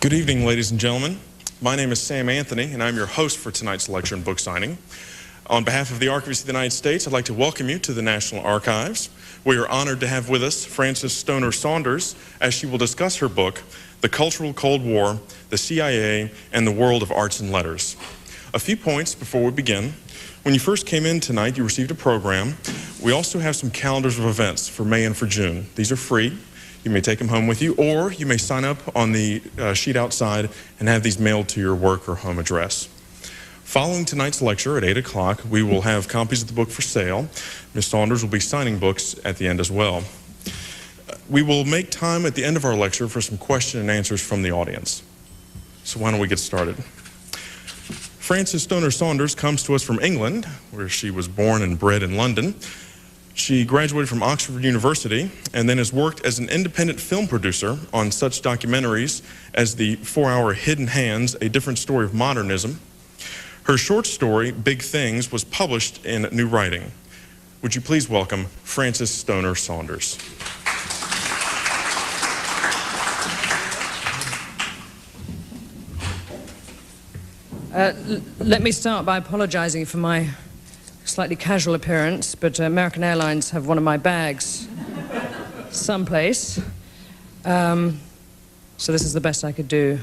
Good evening, ladies and gentlemen. My name is Sam Anthony, and I'm your host for tonight's lecture and book signing. On behalf of the Archivists of the United States, I'd like to welcome you to the National Archives. We are honored to have with us Frances Stonor Saunders as she will discuss her book, The Cultural Cold War, the CIA, and the World of Arts and Letters. A few points before we begin. When you first came in tonight, you received a program. We also have some calendars of events for May and for June. These are free. You may take them home with you, or you may sign up on the sheet outside and have these mailed to your work or home address. Following tonight's lecture at 8 o'clock, we will have copies of the book for sale. Ms. Saunders will be signing books at the end as well. We will make time at the end of our lecture for some question and answers from the audience. So why don't we get started? Frances Stonor Saunders comes to us from England, where she was born and bred in London. She graduated from Oxford University and then has worked as an independent film producer on such documentaries as the 4-hour Hidden Hands, A Different Story of Modernism. Her short story, Big Things, was published in New Writing. Would you please welcome Frances Stonor Saunders. Let me start by apologizing for my slightly casual appearance, but American Airlines have one of my bags someplace. So this is the best I could do.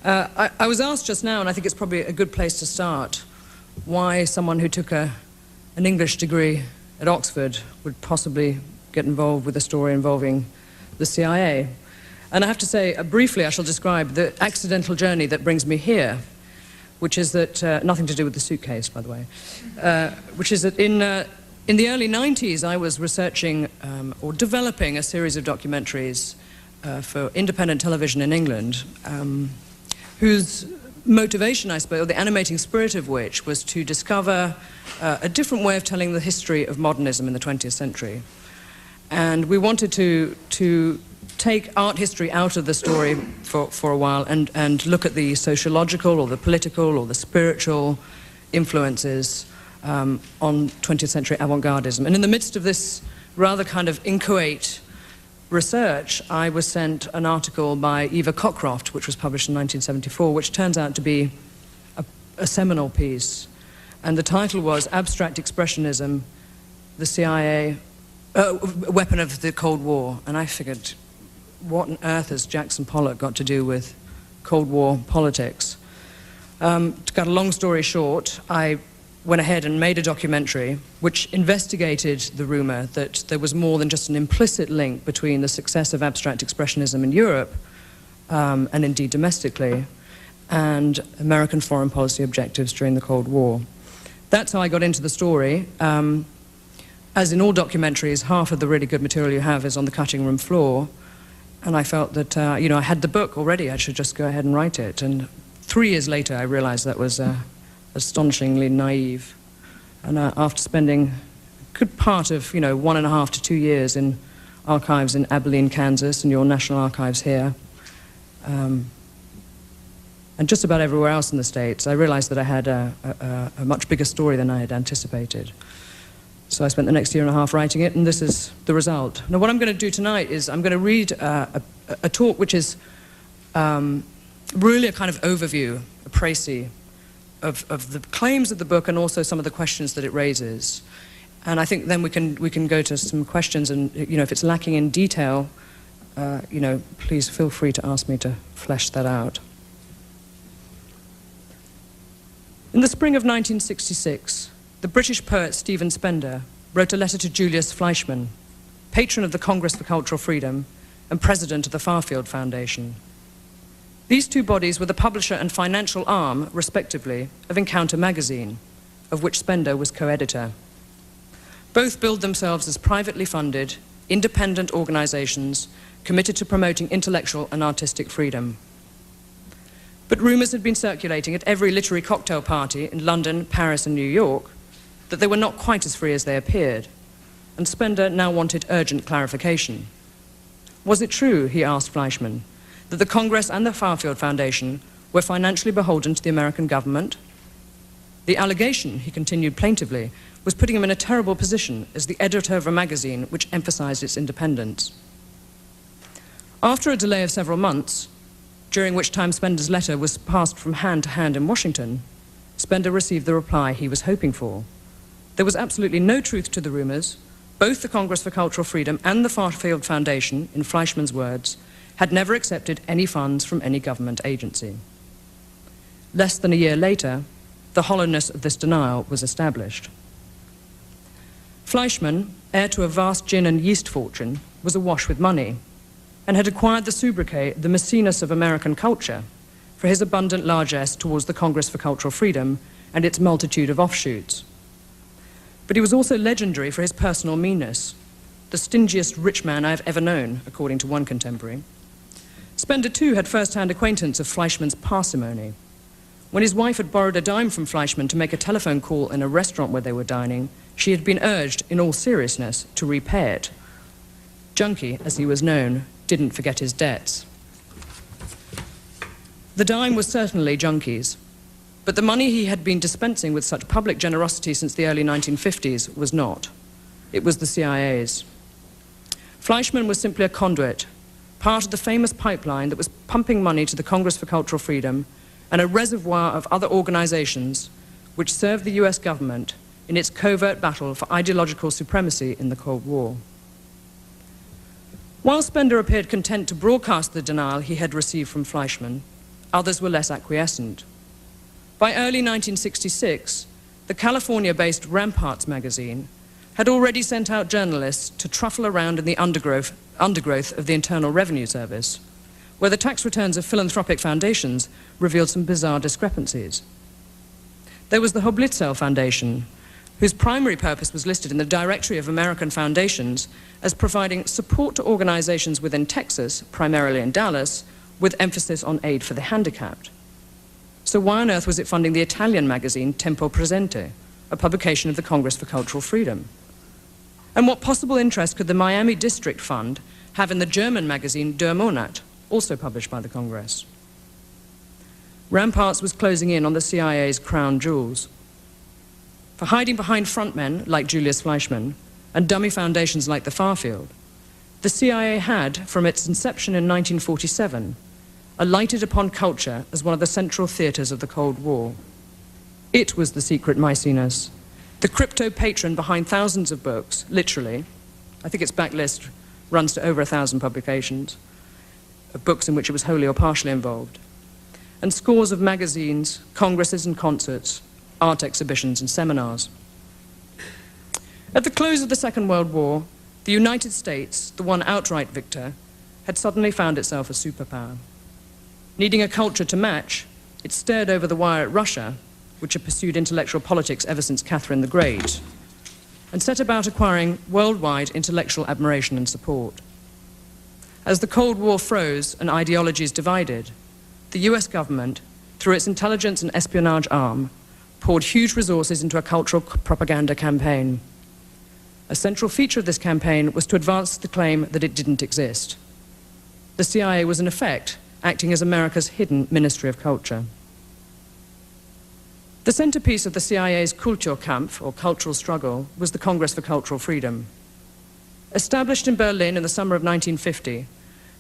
I was asked just now, and I think it's probably a good place to start, why someone who took an English degree at Oxford would possibly get involved with a story involving the CIA. And I have to say, briefly, I shall describe the accidental journey that brings me here, which is that, nothing to do with the suitcase, by the way, which is that in the early 90s, I was researching or developing a series of documentaries for independent television in England, whose motivation, I suppose, or the animating spirit of which was to discover a different way of telling the history of modernism in the 20th century. And we wanted to take art history out of the story for a while and look at the sociological or the political or the spiritual influences on 20th century avant-gardism. And in the midst of this rather kind of inchoate research, I was sent an article by Eva Cockcroft, which was published in 1974, which turns out to be a seminal piece. And the title was Abstract Expressionism, the CIA, Weapon of the Cold War. And I figured, what on earth has Jackson Pollock got to do with Cold War politics? To cut a long story short, I went ahead and made a documentary which investigated the rumor that there was more than just an implicit link between the success of abstract expressionism in Europe, and indeed domestically, and American foreign policy objectives during the Cold War. That's how I got into the story. As in all documentaries, half of the really good material you have is on the cutting room floor. And I felt that, I had the book already, I should just go ahead and write it. And 3 years later, I realized that was astonishingly naive. And after spending a good part of, 1.5 to 2 years in archives in Abilene, Kansas, and your National Archives here, and just about everywhere else in the States, I realized that I had a much bigger story than I had anticipated. So I spent the next 1.5 years writing it, and this is the result. Now, what I'm going to do tonight is I'm going to read a talk which is really a kind of overview, a précis, of the claims of the book and also some of the questions that it raises. And I think then we can go to some questions, and if it's lacking in detail, please feel free to ask me to flesh that out. In the spring of 1966, the British poet Stephen Spender wrote a letter to Julius Fleischmann, patron of the Congress for Cultural Freedom and president of the Farfield Foundation. These two bodies were the publisher and financial arm, respectively, of Encounter magazine, of which Spender was co-editor. Both billed themselves as privately funded, independent organizations committed to promoting intellectual and artistic freedom. But rumors had been circulating at every literary cocktail party in London, Paris, and New York that they were not quite as free as they appeared, and Spender now wanted urgent clarification. Was it true, he asked Fleischmann, that the Congress and the Farfield Foundation were financially beholden to the American government? The allegation, he continued plaintively, was putting him in a terrible position as the editor of a magazine which emphasized its independence. After a delay of several months, during which time Spender's letter was passed from hand to hand in Washington, Spender received the reply he was hoping for. There was absolutely no truth to the rumors. Both the Congress for Cultural Freedom and the Farfield Foundation, in Fleischman's words, had never accepted any funds from any government agency. Less than a year later, the hollowness of this denial was established. Fleischman, heir to a vast gin and yeast fortune, was awash with money and had acquired the sobriquet, the Maecenas of American culture, for his abundant largesse towards the Congress for Cultural Freedom and its multitude of offshoots. But he was also legendary for his personal meanness, the stingiest rich man I have ever known, according to one contemporary. Spender, too, had first-hand acquaintance of Fleischman's parsimony. When his wife had borrowed a dime from Fleischman to make a telephone call in a restaurant where they were dining, she had been urged, in all seriousness, to repay it. Junkie, as he was known, didn't forget his debts. The dime was certainly Junkie's, but the money he had been dispensing with such public generosity since the early 1950s was not. It was the CIA's. Fleischman was simply a conduit, part of the famous pipeline that was pumping money to the Congress for Cultural Freedom and a reservoir of other organizations which served the US government in its covert battle for ideological supremacy in the Cold War. While Spender appeared content to broadcast the denial he had received from Fleischman, others were less acquiescent. By early 1966, the California-based Ramparts magazine had already sent out journalists to truffle around in the undergrowth of the Internal Revenue Service, where the tax returns of philanthropic foundations revealed some bizarre discrepancies. There was the Hoblitzell Foundation, whose primary purpose was listed in the Directory of American Foundations as providing support to organizations within Texas, primarily in Dallas, with emphasis on aid for the handicapped. So why on earth was it funding the Italian magazine Tempo Presente, a publication of the Congress for Cultural Freedom? And what possible interest could the Miami District Fund have in the German magazine Der Monat, also published by the Congress? Ramparts was closing in on the CIA's crown jewels. For hiding behind frontmen like Julius Fleischman and dummy foundations like the Farfield, the CIA had, from its inception in 1947, alighted upon culture as one of the central theaters of the Cold War. It was the secret Maecenas, the crypto patron behind thousands of books, literally. I think its backlist runs to over 1,000 publications of books in which it was wholly or partially involved, and scores of magazines, congresses and concerts, art exhibitions and seminars. At the close of the Second World War, the United States, the one outright victor, had suddenly found itself a superpower. Needing a culture to match, it stared over the wire at Russia, which had pursued intellectual politics ever since Catherine the Great, and set about acquiring worldwide intellectual admiration and support. As the Cold War froze and ideologies divided, the US government, through its intelligence and espionage arm, poured huge resources into a cultural propaganda campaign. A central feature of this campaign was to advance the claim that it didn't exist. The CIA was in effect acting as America's hidden Ministry of Culture. The centerpiece of the CIA's Kulturkampf, or cultural struggle, was the Congress for Cultural Freedom. Established in Berlin in the summer of 1950,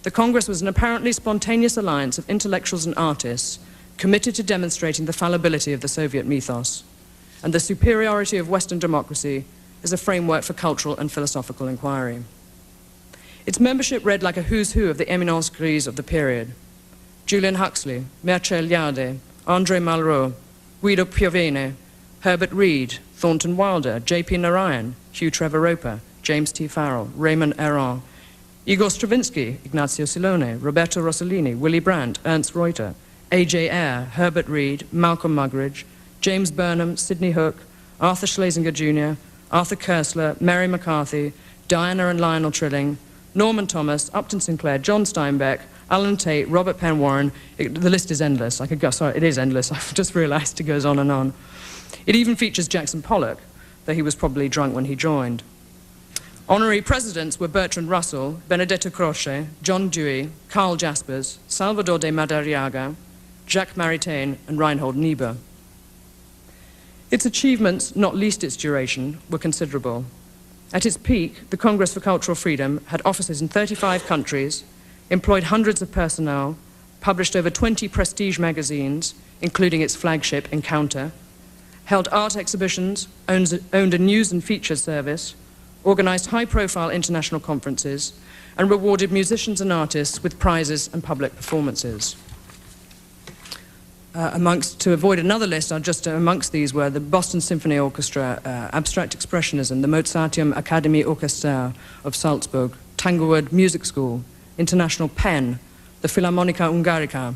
the Congress was an apparently spontaneous alliance of intellectuals and artists committed to demonstrating the fallibility of the Soviet mythos and the superiority of Western democracy as a framework for cultural and philosophical inquiry. Its membership read like a who's who of the éminence grise of the period: Julian Huxley, Mircea Eliade, André Malraux, Guido Piovene, Herbert Reed, Thornton Wilder, J.P. Narayan, Hugh Trevor Roper, James T. Farrell, Raymond Aron, Igor Stravinsky, Ignazio Silone, Roberto Rossellini, Willy Brandt, Ernst Reuter, A.J. Ayer, Herbert Reed, Malcolm Muggeridge, James Burnham, Sidney Hook, Arthur Schlesinger Jr., Arthur Koestler, Mary McCarthy, Diana and Lionel Trilling, Norman Thomas, Upton Sinclair, John Steinbeck, Alan Tate, Robert Penn Warren. The list is endless. I could go, sorry, it is endless. I've just realized it goes on and on. It even features Jackson Pollock, though he was probably drunk when he joined. Honorary presidents were Bertrand Russell, Benedetto Croce, John Dewey, Carl Jaspers, Salvador de Madariaga, Jacques Maritain, and Reinhold Niebuhr. Its achievements, not least its duration, were considerable. At its peak, the Congress for Cultural Freedom had offices in 35 countries, employed hundreds of personnel, published over 20 prestige magazines, including its flagship, Encounter, held art exhibitions, owned a news and features service, organized high-profile international conferences, and rewarded musicians and artists with prizes and public performances. To avoid another list, amongst these were the Boston Symphony Orchestra, Abstract Expressionism, the Mozarteum Akademie Orchester of Salzburg, Tanglewood Music School, International Pen, the Philharmonica Hungarica,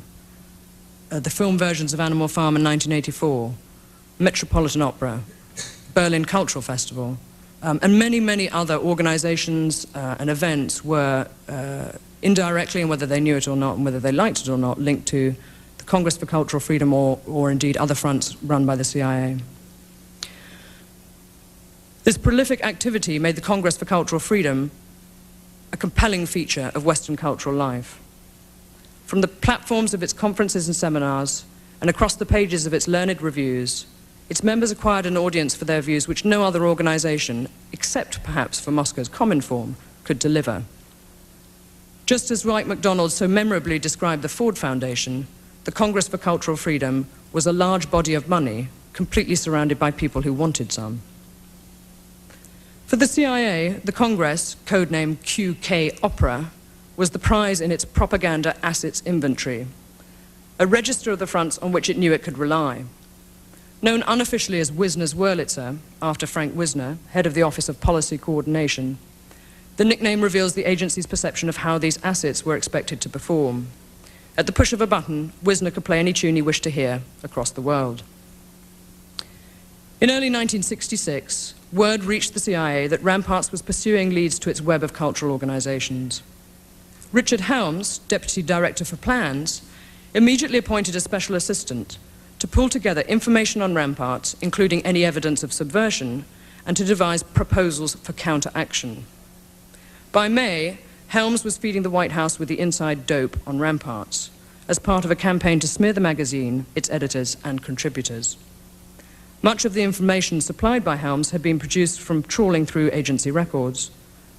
the film versions of Animal Farm in 1984, Metropolitan Opera, Berlin Cultural Festival, and many, many other organizations and events were indirectly, and whether they knew it or not, and whether they liked it or not, linked to the Congress for Cultural Freedom or indeed other fronts run by the CIA. This prolific activity made the Congress for Cultural Freedom a compelling feature of Western cultural life. From the platforms of its conferences and seminars, and across the pages of its learned reviews, its members acquired an audience for their views which no other organization, except perhaps for Moscow's Cominform, could deliver. Just as Wright MacDonald so memorably described the Ford Foundation, the Congress for Cultural Freedom was a large body of money, completely surrounded by people who wanted some. For the CIA, the Congress, codename QK Opera, was the prize in its propaganda assets inventory, a register of the fronts on which it knew it could rely. Known unofficially as Wisner's Wurlitzer, after Frank Wisner, head of the Office of Policy Coordination, the nickname reveals the agency's perception of how these assets were expected to perform. At the push of a button, Wisner could play any tune he wished to hear across the world. In early 1966, word reached the CIA that Ramparts was pursuing leads to its web of cultural organizations. Richard Helms, Deputy Director for Plans, immediately appointed a special assistant to pull together information on Ramparts, including any evidence of subversion, and to devise proposals for counteraction. By May, Helms was feeding the White House with the inside dope on Ramparts as part of a campaign to smear the magazine, its editors, and contributors. Much of the information supplied by Helms had been produced from trawling through agency records.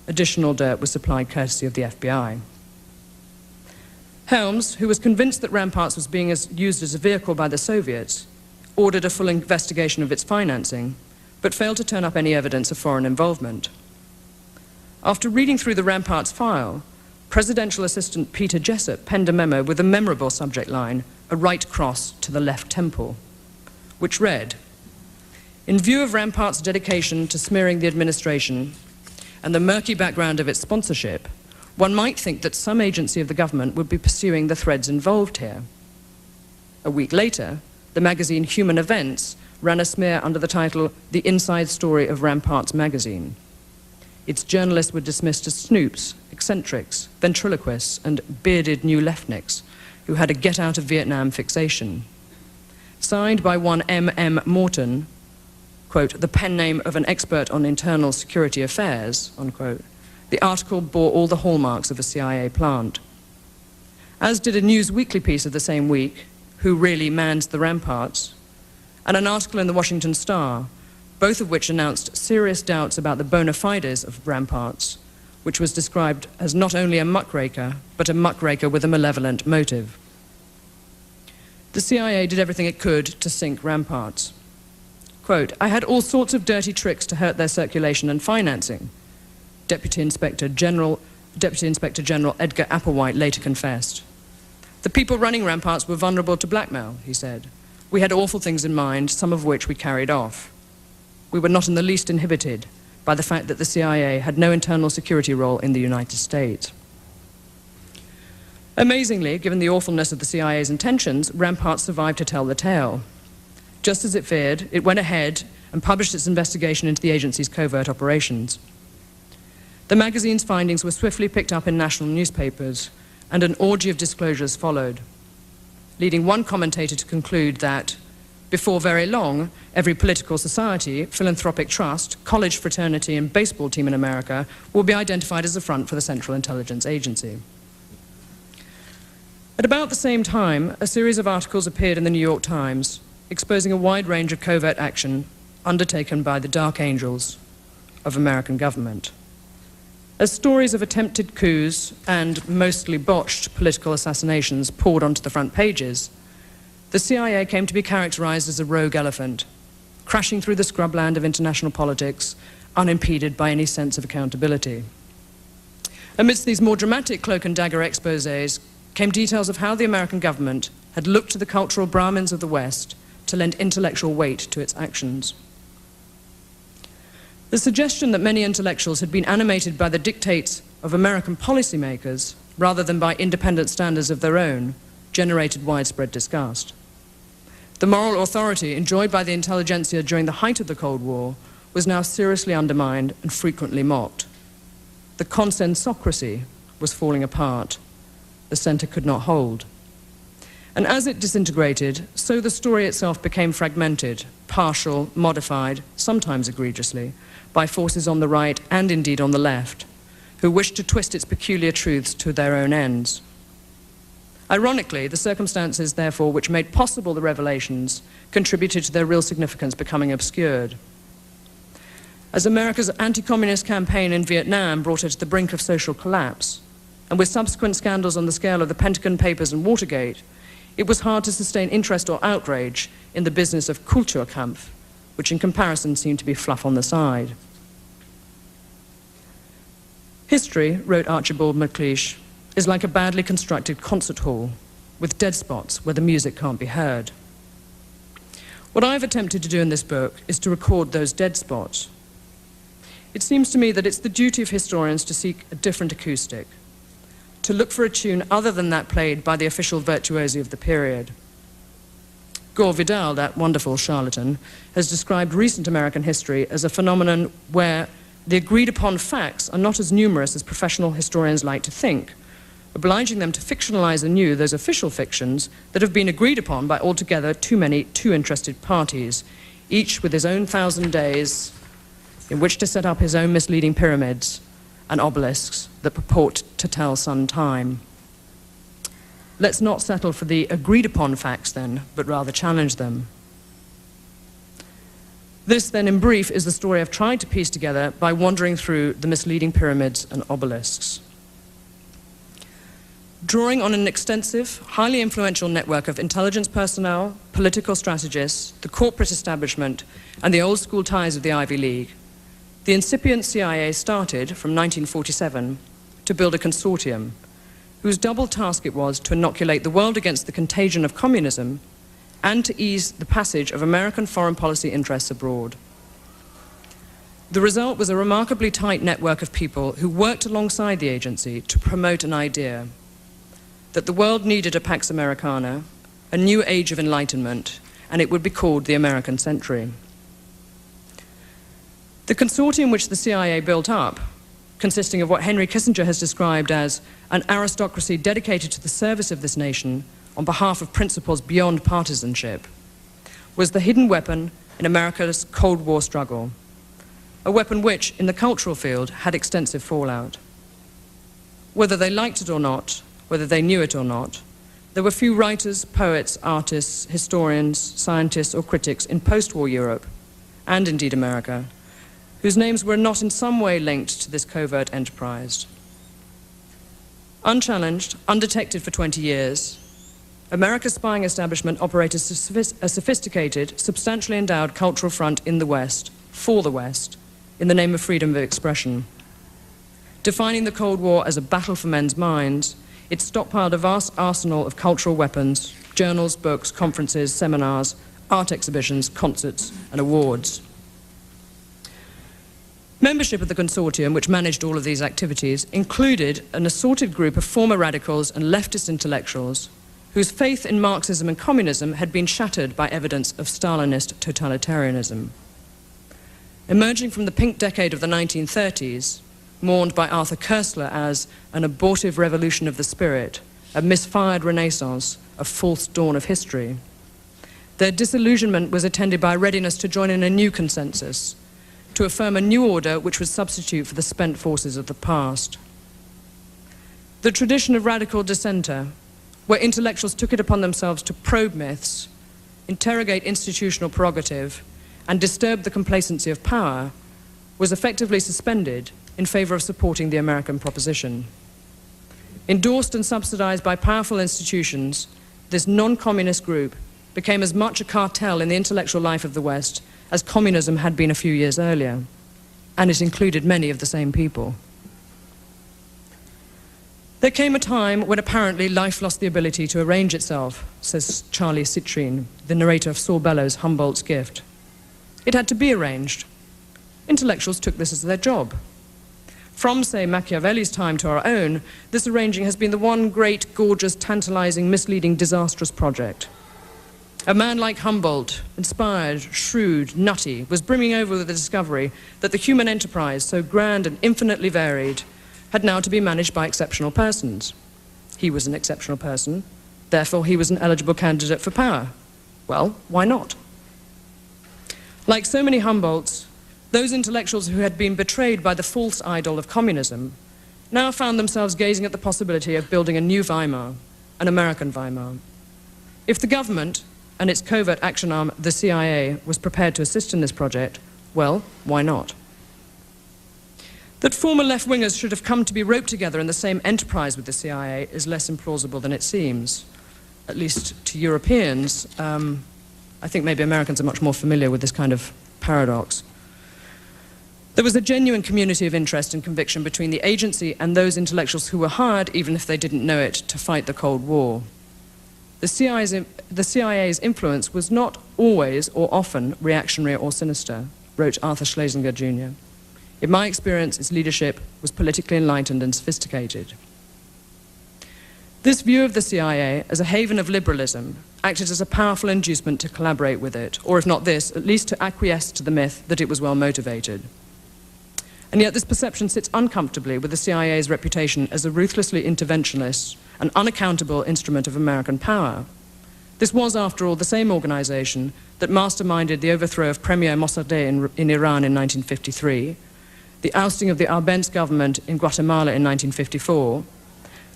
Additional dirt was supplied courtesy of the FBI. Helms, who was convinced that Ramparts was being used as a vehicle by the Soviets, ordered a full investigation of its financing, but failed to turn up any evidence of foreign involvement. After reading through the Ramparts file, Presidential Assistant Peter Jessup penned a memo with a memorable subject line, "A right cross to the left temple," which read, "In view of Ramparts' dedication to smearing the administration and the murky background of its sponsorship, one might think that some agency of the government would be pursuing the threads involved here." A week later, the magazine Human Events ran a smear under the title "The Inside Story of Ramparts Magazine." Its journalists were dismissed as snoops, eccentrics, ventriloquists, and bearded new leftniks who had a get-out-of-Vietnam fixation. Signed by one M.M. Morton, quote, "the pen name of an expert on internal security affairs," unquote, the article bore all the hallmarks of a CIA plant. As did a News Weekly piece of the same week, "Who Really Mans the Ramparts?" and an article in the Washington Star, both of which announced serious doubts about the bona fides of Ramparts, which was described as not only a muckraker, but a muckraker with a malevolent motive. The CIA did everything it could to sink Ramparts. Quote, "I had all sorts of dirty tricks to hurt their circulation and financing," Deputy Inspector General Edgar Applewhite later confessed. "The people running Ramparts were vulnerable to blackmail," he said. "We had awful things in mind, some of which we carried off. We were not in the least inhibited by the fact that the CIA had no internal security role in the United States." Amazingly, given the awfulness of the CIA's intentions, Ramparts survived to tell the tale. Just as it feared, it went ahead and published its investigation into the agency's covert operations. The magazine's findings were swiftly picked up in national newspapers, and an orgy of disclosures followed, leading one commentator to conclude that, before very long, every political society, philanthropic trust, college fraternity, and baseball team in America will be identified as a front for the Central Intelligence Agency. At about the same time, a series of articles appeared in the New York Times, exposing a wide range of covert action undertaken by the Dark Angels of American government. As stories of attempted coups and mostly botched political assassinations poured onto the front pages, the CIA came to be characterized as a rogue elephant, crashing through the scrubland of international politics, unimpeded by any sense of accountability. Amidst these more dramatic cloak and dagger exposés came details of how the American government had looked to the cultural Brahmins of the West to lend intellectual weight to its actions. The suggestion that many intellectuals had been animated by the dictates of American policymakers rather than by independent standards of their own generated widespread disgust. The moral authority enjoyed by the intelligentsia during the height of the Cold War was now seriously undermined and frequently mocked. The consensocracy was falling apart. The center could not hold. And as it disintegrated, so the story itself became fragmented, partial, modified, sometimes egregiously, by forces on the right and indeed on the left, who wished to twist its peculiar truths to their own ends. Ironically, the circumstances, therefore, which made possible the revelations contributed to their real significance becoming obscured. As America's anti-communist campaign in Vietnam brought it to the brink of social collapse, and with subsequent scandals on the scale of the Pentagon Papers and Watergate, it was hard to sustain interest or outrage in the business of Kulturkampf, which in comparison seemed to be fluff on the side. History, wrote Archibald MacLeish, is like a badly constructed concert hall with dead spots where the music can't be heard. What I've attempted to do in this book is to record those dead spots. It seems to me that it's the duty of historians to seek a different acoustic, to look for a tune other than that played by the official virtuosi of the period. Gore Vidal, that wonderful charlatan, has described recent American history as a phenomenon where the agreed-upon facts are not as numerous as professional historians like to think, obliging them to fictionalize anew those official fictions that have been agreed upon by altogether too many too-interested parties, each with his own 1,000 days in which to set up his own misleading pyramids and obelisks that purport to tell some time. Let's not settle for the agreed-upon facts, then, but rather challenge them. This, then, in brief, is the story I've tried to piece together by wandering through the misleading pyramids and obelisks. Drawing on an extensive, highly influential network of intelligence personnel, political strategists, the corporate establishment, and the old-school ties of the Ivy League, the incipient CIA started, from 1947, to build a consortium whose double task it was to inoculate the world against the contagion of communism and to ease the passage of American foreign policy interests abroad. The result was a remarkably tight network of people who worked alongside the agency to promote an idea that the world needed a Pax Americana, a new age of enlightenment, and it would be called the American Century. The consortium which the CIA built up, consisting of what Henry Kissinger has described as an aristocracy dedicated to the service of this nation on behalf of principles beyond partisanship, was the hidden weapon in America's Cold War struggle, a weapon which, in the cultural field, had extensive fallout. Whether they liked it or not, whether they knew it or not, there were few writers, poets, artists, historians, scientists, or critics in post-war Europe, and indeed America, whose names were not in some way linked to this covert enterprise. Unchallenged, undetected for 20 years, America's spying establishment operated a sophisticated, substantially endowed cultural front in the West, for the West, in the name of freedom of expression. Defining the Cold War as a battle for men's minds, it stockpiled a vast arsenal of cultural weapons, journals, books, conferences, seminars, art exhibitions, concerts, and awards. Membership of the consortium, which managed all of these activities, included an assorted group of former radicals and leftist intellectuals whose faith in Marxism and communism had been shattered by evidence of Stalinist totalitarianism. Emerging from the pink decade of the 1930s, mourned by Arthur Koestler as an abortive revolution of the spirit, a misfired renaissance, a false dawn of history, their disillusionment was attended by a readiness to join in a new consensus, to affirm a new order which would substitute for the spent forces of the past. The tradition of radical dissenter, where intellectuals took it upon themselves to probe myths, interrogate institutional prerogative, and disturb the complacency of power, was effectively suspended in favor of supporting the American proposition. Endorsed and subsidized by powerful institutions, this non-communist group became as much a cartel in the intellectual life of the West as communism had been a few years earlier, and it included many of the same people. There came a time when apparently life lost the ability to arrange itself, says Charlie Citrine, the narrator of Saul Bellows' Humboldt's Gift. It had to be arranged. Intellectuals took this as their job. From, say, Machiavelli's time to our own, this arranging has been the one great, gorgeous, tantalizing, misleading, disastrous project. A man like Humboldt, inspired, shrewd, nutty, was brimming over with the discovery that the human enterprise, so grand and infinitely varied, had now to be managed by exceptional persons. He was an exceptional person, therefore he was an eligible candidate for power. Well, why not? Like so many Humboldts, those intellectuals who had been betrayed by the false idol of communism now found themselves gazing at the possibility of building a new Weimar, an American Weimar. If the government and its covert action arm, the CIA, was prepared to assist in this project, well, why not? That former left-wingers should have come to be roped together in the same enterprise with the CIA is less implausible than it seems, at least to Europeans. I think maybe Americans are much more familiar with this kind of paradox. There was a genuine community of interest and conviction between the agency and those intellectuals who were hired, even if they didn't know it, to fight the Cold War. The CIA's influence was not always or often reactionary or sinister, wrote Arthur Schlesinger, Jr. In my experience, its leadership was politically enlightened and sophisticated. This view of the CIA as a haven of liberalism acted as a powerful inducement to collaborate with it, or if not this, at least to acquiesce to the myth that it was well motivated. And yet this perception sits uncomfortably with the CIA's reputation as a ruthlessly interventionist and unaccountable instrument of American power. This was, after all, the same organization that masterminded the overthrow of Premier Mossadegh in Iran in 1953, the ousting of the Arbenz government in Guatemala in 1954,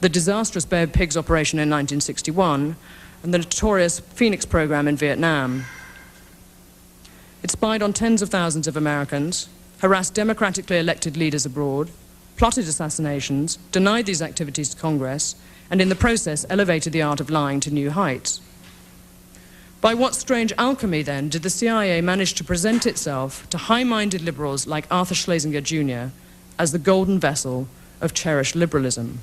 the disastrous Bay of Pigs operation in 1961, and the notorious Phoenix program in Vietnam. It spied on tens of thousands of Americans, harassed democratically elected leaders abroad, plotted assassinations, denied these activities to Congress, and in the process elevated the art of lying to new heights. By what strange alchemy, then, did the CIA manage to present itself to high-minded liberals like Arthur Schlesinger, Jr. as the golden vessel of cherished liberalism?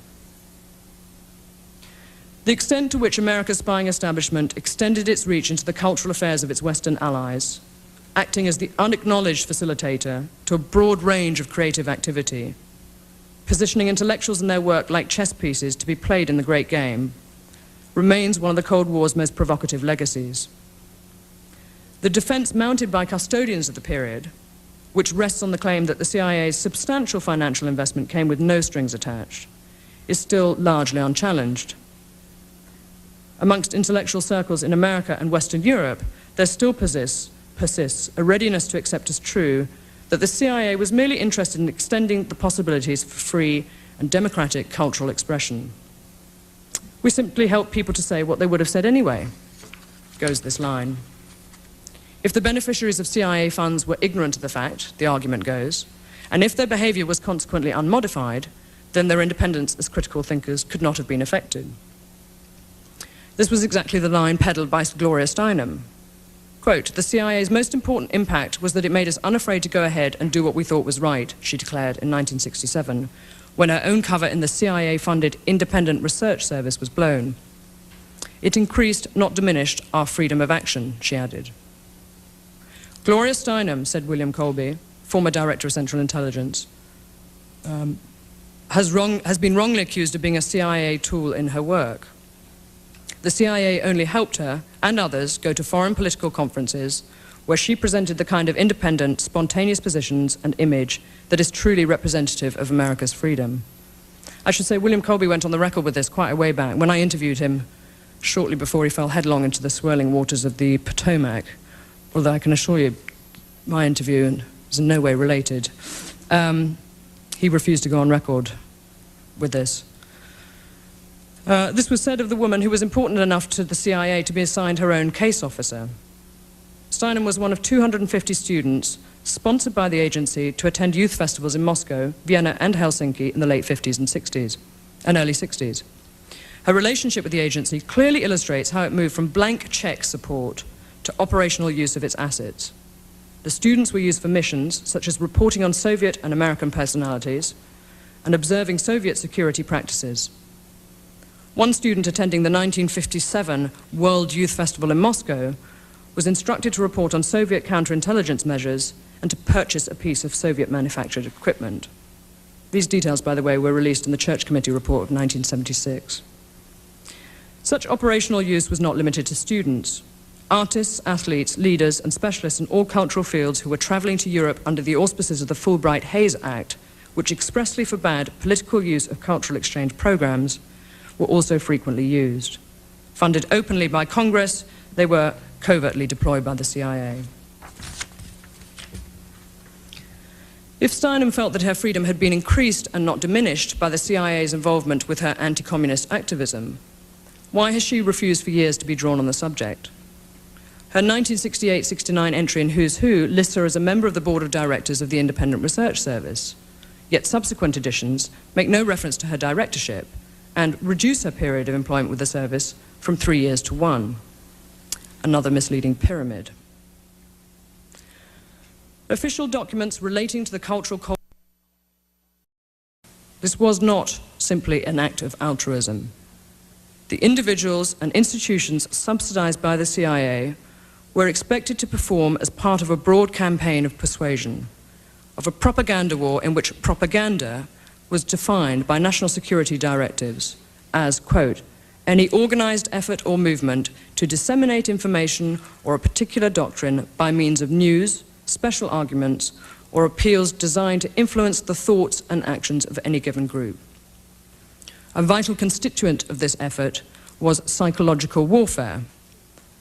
The extent to which America's spying establishment extended its reach into the cultural affairs of its Western allies, acting as the unacknowledged facilitator to a broad range of creative activity, positioning intellectuals and their work like chess pieces to be played in the great game, remains one of the Cold War's most provocative legacies. The defense mounted by custodians of the period, which rests on the claim that the CIA's substantial financial investment came with no strings attached, is still largely unchallenged. Amongst intellectual circles in America and Western Europe, there still persists a readiness to accept as true that the CIA was merely interested in extending the possibilities for free and democratic cultural expression. We simply help people to say what they would have said anyway, goes this line. If the beneficiaries of CIA funds were ignorant of the fact, the argument goes, and if their behavior was consequently unmodified, then their independence as critical thinkers could not have been affected. This was exactly the line peddled by Gloria Steinem. Quote, "The CIA's most important impact was that it made us unafraid to go ahead and do what we thought was right," she declared in 1967, when her own cover in the CIA-funded Independent Research Service was blown. "It increased, not diminished, our freedom of action," she added. Gloria Steinem, said William Colby, former director of Central Intelligence, has been wrongly accused of being a CIA tool in her work. The CIA only helped her and others go to foreign political conferences where she presented the kind of independent, spontaneous positions and image that is truly representative of America's freedom. I should say William Colby went on the record with this quite a way back when I interviewed him shortly before he fell headlong into the swirling waters of the Potomac, although I can assure you my interview is in no way related. He refused to go on record with this. This was said of the woman who was important enough to the CIA to be assigned her own case officer. Steinem was one of 250 students sponsored by the agency to attend youth festivals in Moscow, Vienna and Helsinki in the late 50s and 60s, and early 60s. Her relationship with the agency clearly illustrates how it moved from blank check support to operational use of its assets. The students were used for missions such as reporting on Soviet and American personalities and observing Soviet security practices. One student attending the 1957 World Youth Festival in Moscow was instructed to report on Soviet counterintelligence measures and to purchase a piece of Soviet-manufactured equipment. These details, by the way, were released in the Church Committee report of 1976. Such operational use was not limited to students. Artists, athletes, leaders, and specialists in all cultural fields who were traveling to Europe under the auspices of the Fulbright-Hays Act, which expressly forbade political use of cultural exchange programs, were also frequently used. Funded openly by Congress, they were covertly deployed by the CIA. If Steinem felt that her freedom had been increased and not diminished by the CIA's involvement with her anti-communist activism, why has she refused for years to be drawn on the subject? Her 1968-69 entry in Who's Who lists her as a member of the board of directors of the Independent Research Service, yet subsequent editions make no reference to her directorship and reduce her period of employment with the service from 3 years to 1. Another misleading pyramid. Official documents relating to the cultural code. This was not simply an act of altruism. The individuals and institutions subsidized by the CIA were expected to perform as part of a broad campaign of persuasion, of a propaganda war in which propaganda was defined by national security directives as, quote, any organized effort or movement to disseminate information or a particular doctrine by means of news, special arguments, or appeals designed to influence the thoughts and actions of any given group. A vital constituent of this effort was psychological warfare,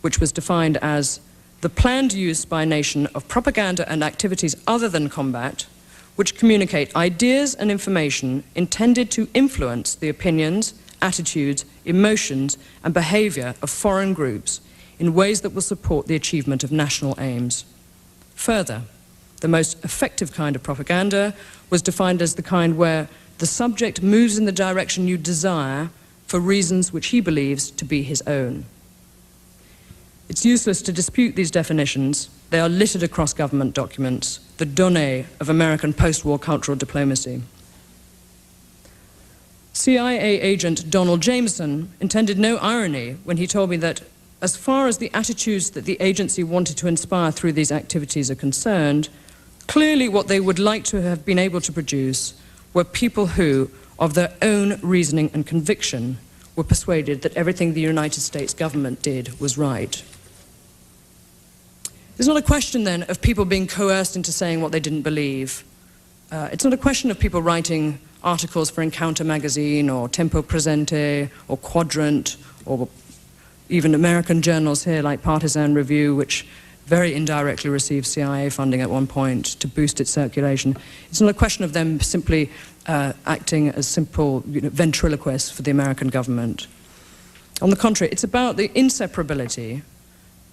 which was defined as the planned use by a nation of propaganda and activities other than combat, which communicate ideas and information intended to influence the opinions, attitudes, emotions, and behavior of foreign groups in ways that will support the achievement of national aims. Further, the most effective kind of propaganda was defined as the kind where the subject moves in the direction you desire for reasons which he believes to be his own. It's useless to dispute these definitions. They are littered across government documents, the données of American post-war cultural diplomacy. CIA agent Donald Jameson intended no irony when he told me that as far as the attitudes that the agency wanted to inspire through these activities are concerned, clearly what they would like to have been able to produce were people who, of their own reasoning and conviction, were persuaded that everything the United States government did was right. It's not a question, then, of people being coerced into saying what they didn't believe. It's not a question of people writing articles for Encounter magazine or Tempo Presente or Quadrant or even American journals here like Partisan Review, which very indirectly received CIA funding at one point to boost its circulation. It's not a question of them simply acting as simple ventriloquists for the American government. On the contrary, it's about the inseparability,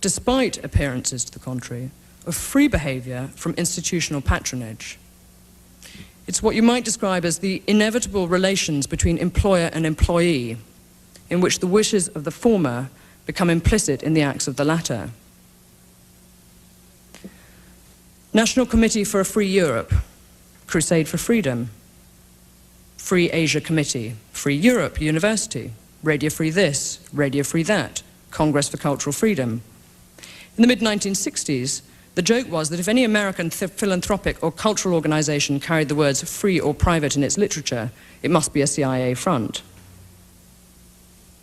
despite appearances to the contrary, of free behavior from institutional patronage. It's what you might describe as the inevitable relations between employer and employee, in which the wishes of the former become implicit in the acts of the latter. National Committee for a Free Europe, Crusade for Freedom, Free Asia Committee, Free Europe University, Radio Free this, Radio Free that, Congress for Cultural Freedom. In the mid-1960s, the joke was that if any American philanthropic or cultural organization carried the words free or private in its literature, it must be a CIA front.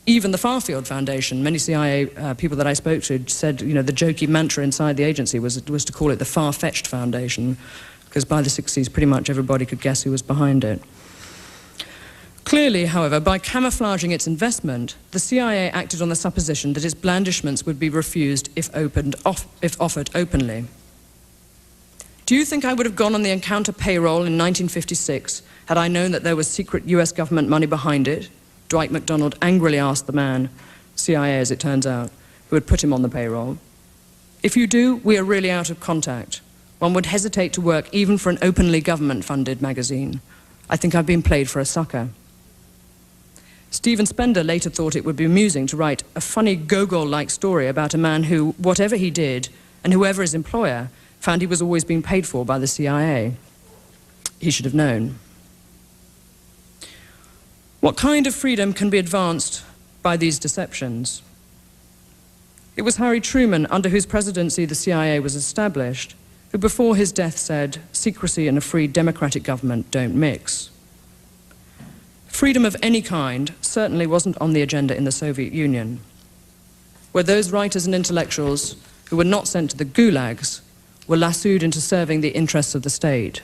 Even the Farfield Foundation, many CIA people that I spoke to said, the jokey mantra inside the agency was to call it the Far-Fetched Foundation, because by the 60s, pretty much everybody could guess who was behind it. Clearly, however, by camouflaging its investment, the CIA acted on the supposition that its blandishments would be refused if offered openly. Do you think I would have gone on the Encounter payroll in 1956 had I known that there was secret US government money behind it? Dwight MacDonald angrily asked the man, CIA as it turns out, who had put him on the payroll. If you do, we are really out of contact. One would hesitate to work even for an openly government-funded magazine. I think I've been played for a sucker. Stephen Spender later thought it would be amusing to write a funny Gogol-like story about a man who, whatever he did, and whoever his employer, found he was always being paid for by the CIA. He should have known. What kind of freedom can be advanced by these deceptions? It was Harry Truman, under whose presidency the CIA was established, who before his death said, "Secrecy and a free democratic government don't mix." Freedom of any kind certainly wasn't on the agenda in the Soviet Union, where those writers and intellectuals who were not sent to the gulags were lassoed into serving the interests of the state.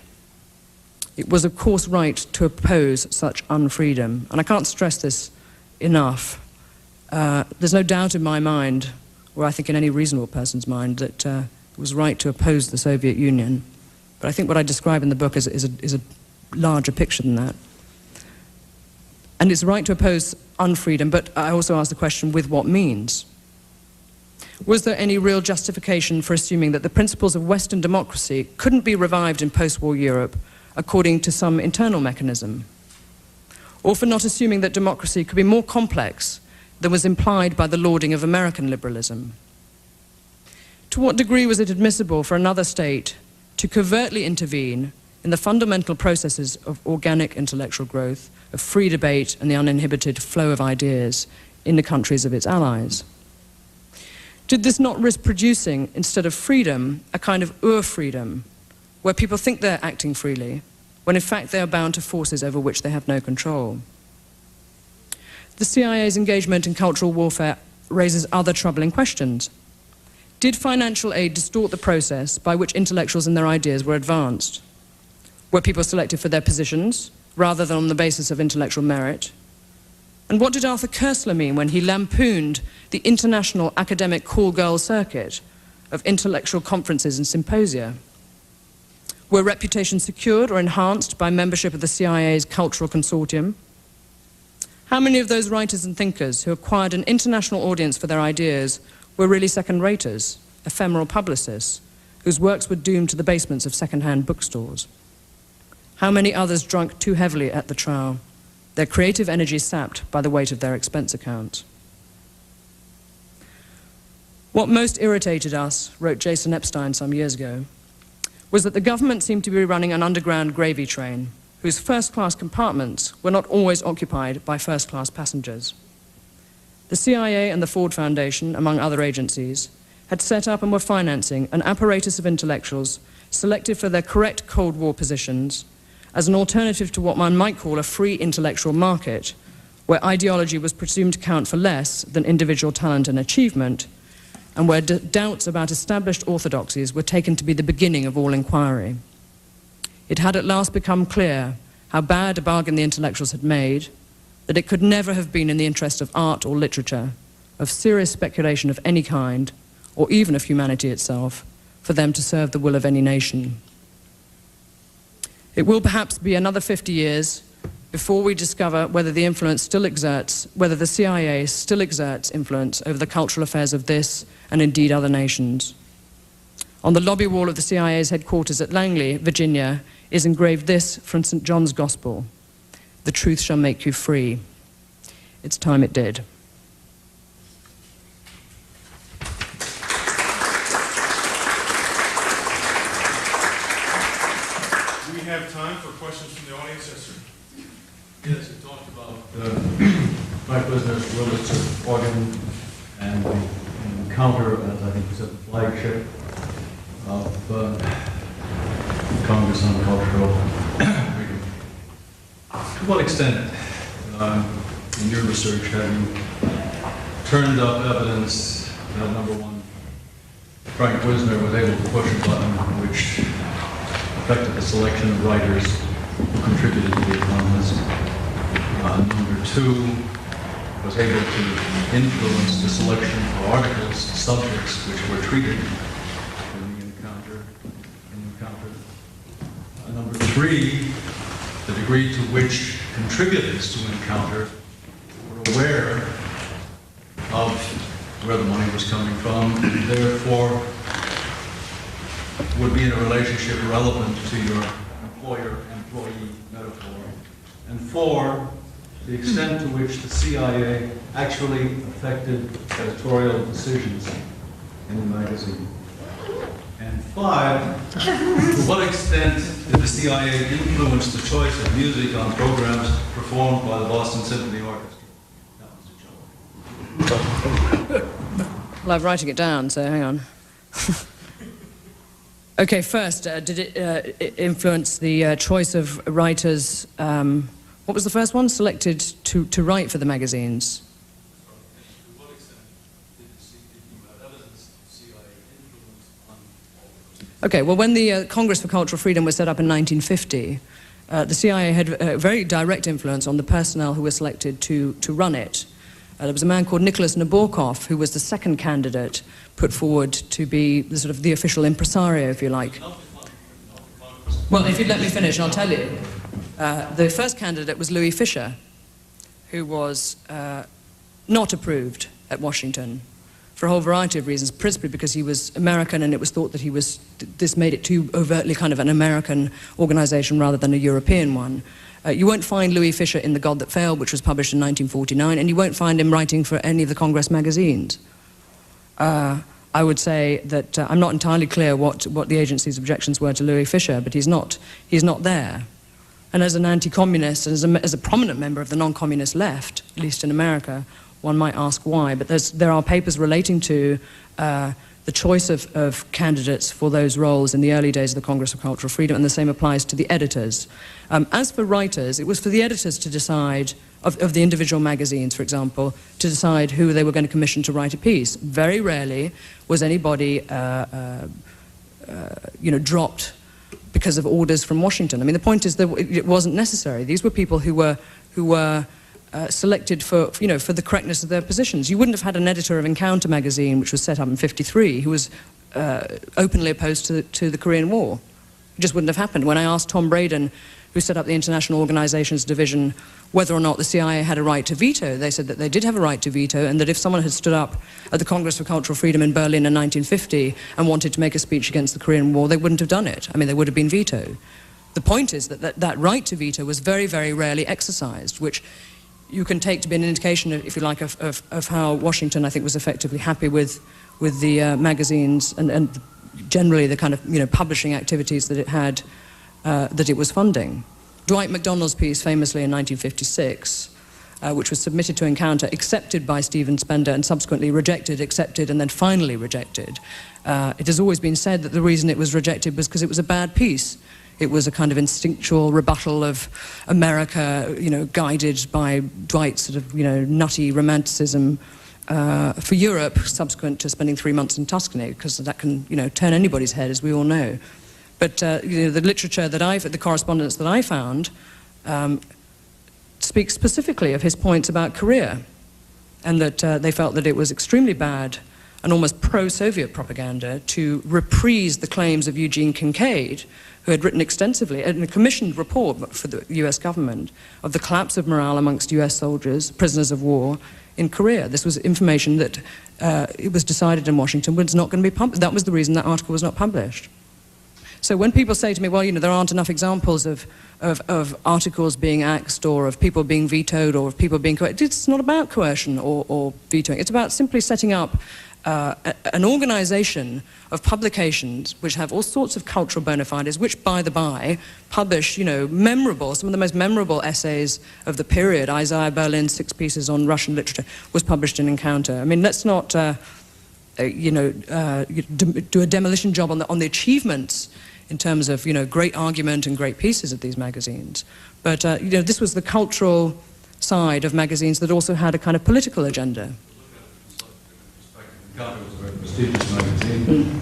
It was, of course, right to oppose such unfreedom, and I can't stress this enough. There's no doubt in my mind, or I think in any reasonable person's mind, that it was right to oppose the Soviet Union. But I think what I describe in the book is a larger picture than that. And it's right to oppose unfreedom, but I also ask the question, with what means? Was there any real justification for assuming that the principles of Western democracy couldn't be revived in post-war Europe according to some internal mechanism? Or for not assuming that democracy could be more complex than was implied by the lauding of American liberalism? To what degree was it admissible for another state to covertly intervene in the fundamental processes of organic intellectual growth, of free debate and the uninhibited flow of ideas in the countries of its allies? Did this not risk producing, instead of freedom, a kind of ur-freedom, where people think they're acting freely, when in fact they are bound to forces over which they have no control? The CIA's engagement in cultural warfare raises other troubling questions. Did financial aid distort the process by which intellectuals and their ideas were advanced? Were people selected for their positions, rather than on the basis of intellectual merit? And what did Arthur Koestler mean when he lampooned the international academic call-girl circuit of intellectual conferences and symposia? Were reputations secured or enhanced by membership of the CIA's cultural consortium? How many of those writers and thinkers who acquired an international audience for their ideas were really second-raters, ephemeral publicists, whose works were doomed to the basements of second-hand bookstores? How many others drank too heavily at the trial, their creative energy sapped by the weight of their expense account? What most irritated us, wrote Jason Epstein some years ago, was that the government seemed to be running an underground gravy train whose first-class compartments were not always occupied by first-class passengers. The CIA and the Ford Foundation, among other agencies, had set up and were financing an apparatus of intellectuals selected for their correct Cold War positions as an alternative to what one might call a free intellectual market, where ideology was presumed to count for less than individual talent and achievement, and where doubts about established orthodoxies were taken to be the beginning of all inquiry. It had at last become clear how bad a bargain the intellectuals had made, that it could never have been in the interest of art or literature, of serious speculation of any kind, or even of humanity itself, for them to serve the will of any nation. It will perhaps be another 50 years before we discover whether the CIA still exerts influence over the cultural affairs of this and indeed other nations. On the lobby wall of the CIA's headquarters at Langley, Virginia, is engraved this from St. John's Gospel: "The truth shall make you free." It's time it did. We have time for questions from the audience. Yes, sir. Yes, you talked about Frank Wisner's religious organ and the encounter, as I think you said, the flagship of Congress on Cultural Freedom. To what extent, in your research, have you turned up evidence that, number one, Frank Wisner was able to push a button which affected the selection of writers who contributed to The Economist? Number two, was able to influence the selection of articles, subjects which were treated in the encounter. Number three, the degree to which contributors to Encounter were aware of where the money was coming from, and therefore would be in a relationship relevant to your employer-employee metaphor. And 4, the extent to which the CIA actually affected editorial decisions in the magazine. And 5, to what extent did the CIA influence the choice of music on programs performed by the Boston Symphony Orchestra? That was the joke. Well, I'm writing it down, so hang on. Okay, first, did it influence the choice of writers? What was the first one? Selected to write for the magazines? To what extent did you have evidence of CIA influence on all of those? Okay, well, when the Congress for Cultural Freedom was set up in 1950, the CIA had a very direct influence on the personnel who were selected to run it. There was a man called Nicholas Nabokov, who was the second candidate put forward to be the sort of the official impresario, if you like. Well, if you'd let me finish, I'll tell you. The first candidate was Louis Fisher, who was not approved at Washington for a whole variety of reasons, principally because he was American and it was thought that this made it too overtly kind of an American organization rather than a European one. You won't find Louis Fisher in The God That Failed, which was published in 1949, and you won't find him writing for any of the Congress magazines. I would say that I'm not entirely clear what the agency's objections were to Louis Fisher, but he's not there. And as an anti-communist, and as a prominent member of the non-communist left, at least in America, one might ask why. But there are papers relating to the choice of candidates for those roles in the early days of the Congress of Cultural Freedom, and the same applies to the editors. As for writers, it was for the editors to decide, of the individual magazines, for example, to decide who they were going to commission to write a piece. Very rarely was anybody dropped because of orders from Washington. I mean, the point is that it wasn't necessary. These were people who were selected for the correctness of their positions. You wouldn't have had an editor of Encounter magazine, which was set up in '53, who was openly opposed to the Korean War. It just wouldn't have happened. When I asked Tom Braden, who set up the International Organizations Division, whether or not the CIA had a right to veto, they said that they did have a right to veto, and that if someone had stood up at the Congress for Cultural Freedom in Berlin in 1950 and wanted to make a speech against the Korean War, they wouldn't have done it. I mean, they would have been vetoed. The point is that right to veto was very, very rarely exercised, which you can take to be an indication, if you like, of how Washington, I think, was effectively happy with the magazines and generally the kind of publishing activities that it had, that it was funding. Dwight MacDonald's piece, famously in 1956, which was submitted to Encounter, accepted by Stephen Spender, and subsequently rejected, accepted, and then finally rejected. It has always been said that the reason it was rejected was because it was a bad piece. It was a kind of instinctual rebuttal of America, guided by Dwight's sort of, nutty romanticism for Europe, subsequent to spending 3 months in Tuscany, because that can, turn anybody's head, as we all know. But the literature the correspondence that I found, speaks specifically of his points about Korea, and that they felt that it was extremely bad and almost pro-Soviet propaganda to reprise the claims of Eugene Kincaid, who had written extensively in a commissioned report for the US government of the collapse of morale amongst US soldiers, prisoners of war, in Korea. This was information that it was decided in Washington was not going to be published. That was the reason that article was not published. So when people say to me, well, there aren't enough examples of articles being axed, or of people being vetoed, or of people being coerced, it's not about coercion or vetoing. It's about simply setting up an organization of publications which have all sorts of cultural bona fides, which, by the by, publish, some of the most memorable essays of the period. Isaiah Berlin's 6 pieces on Russian literature was published in Encounter. I mean, let's not, do a demolition job on the achievements in terms of, great argument and great pieces of these magazines. But, this was the cultural side of magazines that also had a kind of political agenda. Encounter was a very prestigious magazine.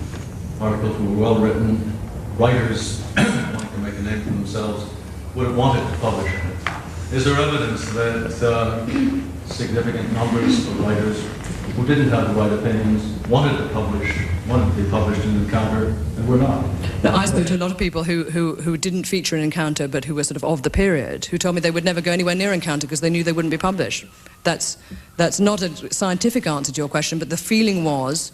Articles were well written. Writers wanting to make a name for themselves would have wanted to publish in it. Is there evidence that significant numbers of writers who didn't have the right opinions wanted to be published in Encounter, and were not? Now, I spoke to a lot of people who didn't feature in Encounter, but who were sort of the period, who told me they would never go anywhere near Encounter because they knew they wouldn't be published. That's not a scientific answer to your question, but the feeling was,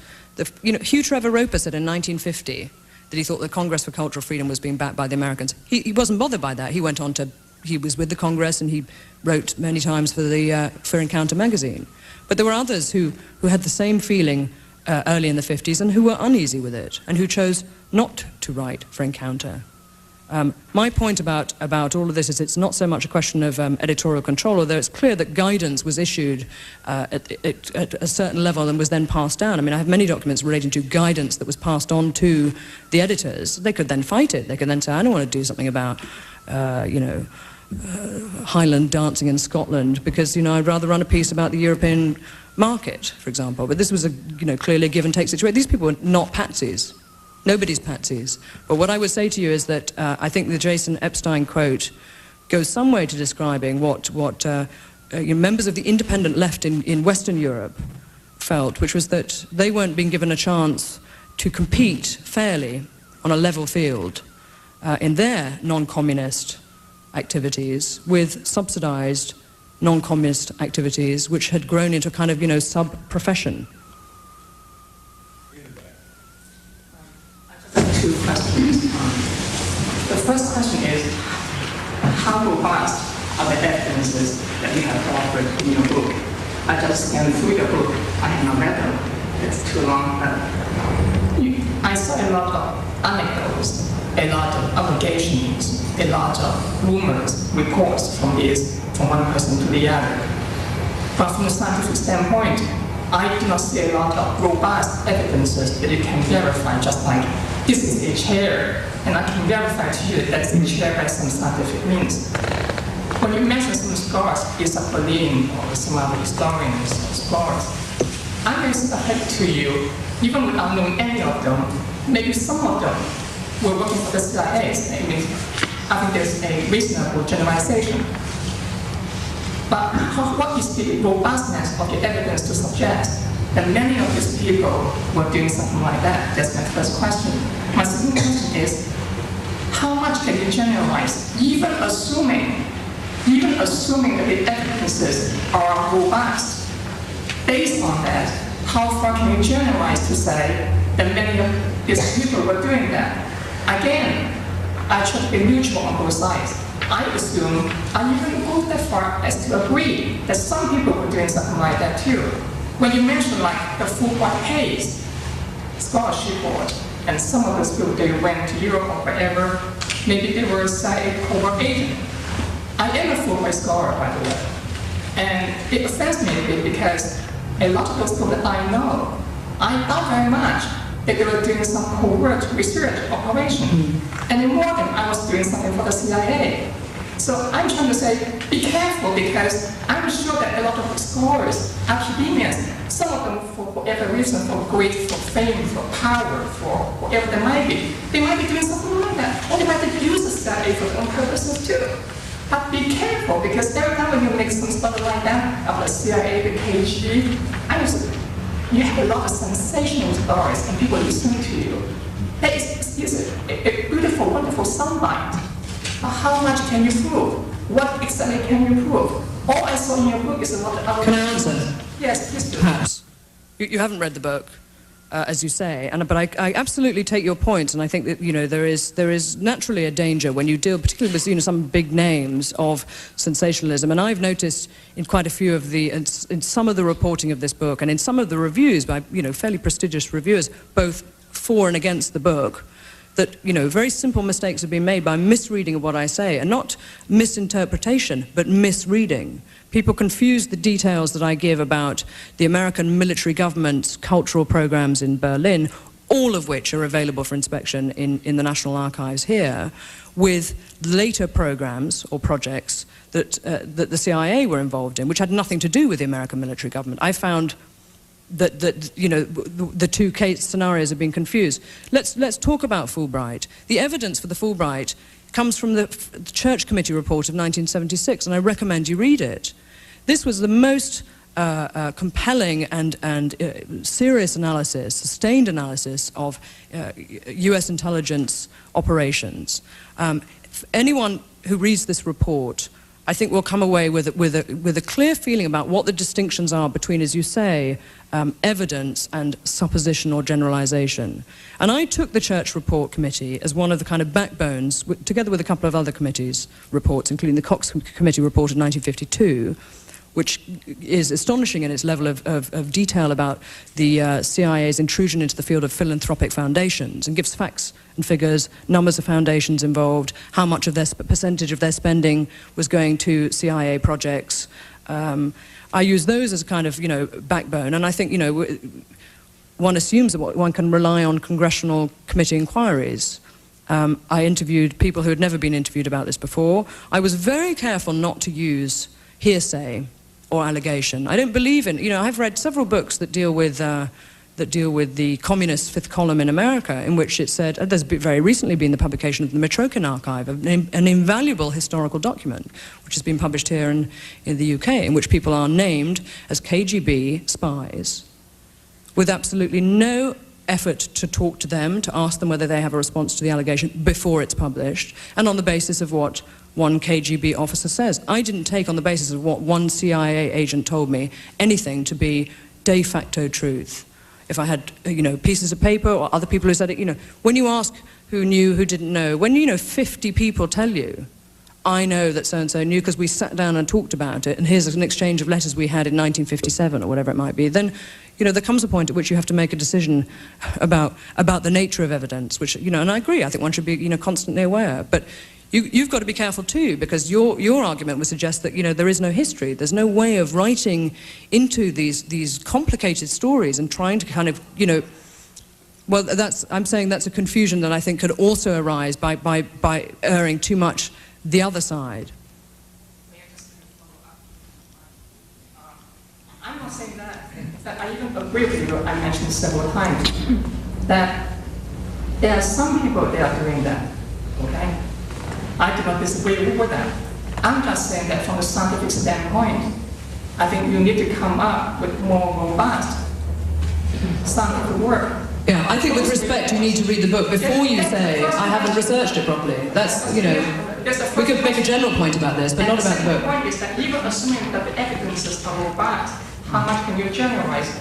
Hugh Trevor Roper said in 1950 that he thought the Congress for Cultural Freedom was being backed by the Americans. He wasn't bothered by that. He went on to, he was with the Congress and he wrote many times for the for Encounter magazine. But there were others who had the same feeling early in the 50s and who were uneasy with it and who chose not to write for Encounter. My point about all of this is it's not so much a question of editorial control, although it's clear that guidance was issued at a certain level and was then passed down. I mean, I have many documents relating to guidance that was passed on to the editors. They could then fight it. They could then say, I don't want to do something about, Highland dancing in Scotland because, I'd rather run a piece about the European market, for example. But this was a, clearly a give and take situation. These people were not patsies. Nobody's patsies. But what I would say to you is that I think the Jason Epstein quote goes some way to describing what members of the independent left in Western Europe felt, which was that they weren't being given a chance to compete fairly on a level field in their non-communist activities with subsidized non-communist activities, which had grown into a kind of, sub-profession. Two questions. The first question is, how robust are the evidences that you have offered in your book? I just scanned through your book. I have not read them. It's too long. But I saw a lot of anecdotes, a lot of allegations, a lot of rumors, reports from one person to the other. But from a scientific standpoint, I do not see a lot of robust evidences that you can verify, just like this is a chair, and I can verify to you that it's a chair by some scientific means. When you mention some scholars, it's a Berlin or some other historians or scholars, I may submit to you, even without knowing any of them, maybe some of them were working for the CIA. I mean, I think there's a reasonable generalization. But what is the robustness of the evidence to suggest that many of these people were doing something like that? That's my first question. My second question is, how much can you generalize, even assuming that the evidences are robust? Based on that, how far can you generalize to say that many of these people were doing that? Again, I try to be neutral on both sides. I assume, I even go that far as to agree that some people were doing something like that too. When you mention like the Fulbright Hays scholarship board, and some of those people, they went to Europe or wherever, maybe they were a covert agent. I am a Fulbright scholar, by the way. And it offends me a bit because a lot of those people that I know, I doubt very much that they were doing some covert research operation. And in Morgan, I was doing something for the CIA. So I'm trying to say, be careful, because I'm sure that a lot of scholars, academians, some of them for whatever reason, for greed, for fame, for power, for whatever they might be doing something like that. Or they might use the CIA for their own purposes too. But be careful, because every time when you make some stuff like that, of the CIA, the KGB, you have a lot of sensational stories and people listening to you. That is a beautiful, wonderful soundbite. But how much can you prove? What exactly can you prove? All I saw in your book is a lot of other... Can I answer? Yes, please do. Perhaps. You haven't read the book, as you say, but I absolutely take your point, and I think that, there is naturally a danger when you deal, particularly with, some big names of sensationalism, and I've noticed in quite a few of in some of the reporting of this book, and in some of the reviews by, fairly prestigious reviewers, both for and against the book, that, very simple mistakes have been made by misreading of what I say, and not misinterpretation, but misreading. People confuse the details that I give about the American military government's cultural programs in Berlin, all of which are available for inspection in the National Archives here, with later programs or projects that the CIA were involved in, which had nothing to do with the American military government. I found that the two case scenarios have been confused. Let's talk about Fulbright. The evidence for the Fulbright comes from the Church Committee report of 1976, and I recommend you read it. This was the most compelling and serious analysis, sustained analysis of US intelligence operations. Anyone who reads this report I think we'll come away with a clear feeling about what the distinctions are between, as you say, evidence and supposition or generalization. And I took the Church Report Committee as one of the kind of backbones, together with a couple of other committees' reports, including the Cox Committee report of 1952, which is astonishing in its level of detail about the CIA's intrusion into the field of philanthropic foundations, and gives facts and figures, numbers of foundations involved, how much of their percentage of their spending was going to CIA projects. I use those as a kind of, backbone, and I think, one assumes that one can rely on congressional committee inquiries. I interviewed people who had never been interviewed about this before. I was very careful not to use hearsay or allegation. I don't believe in, I've read several books that deal with the communist fifth column in America, in which it said, there's very recently been the publication of the Metrokin Archive, an invaluable historical document, which has been published here in the UK, in which people are named as KGB spies, with absolutely no effort to talk to them, to ask them whether they have a response to the allegation before it's published, and on the basis of what one KGB officer says. I didn't take, on the basis of what one CIA agent told me, anything to be de facto truth. If I had, pieces of paper or other people who said it, when you ask who knew, who didn't know, when, 50 people tell you, I know that so-and-so knew because we sat down and talked about it, and here's an exchange of letters we had in 1957 or whatever it might be, then, there comes a point at which you have to make a decision about the nature of evidence, which, and I agree, I think one should be, constantly aware. But you've got to be careful too, because your argument would suggest that, there is no history. There's no way of writing into these complicated stories and trying to kind of, well, I'm saying that's a confusion that I think could also arise by erring too much the other side. I'm not saying that. I even agree with you. I mentioned several times that there are some people that are doing that. Okay, I do not disagree with that. I'm just saying that from the scientific standpoint, I think you need to come up with more robust scientific work. Yeah, I think with respect, you need to read the book before you say, I haven't researched it properly. That's, we could make a general point about this, but not about the book. The point is that even assuming that the evidences are robust, how much can you generalize?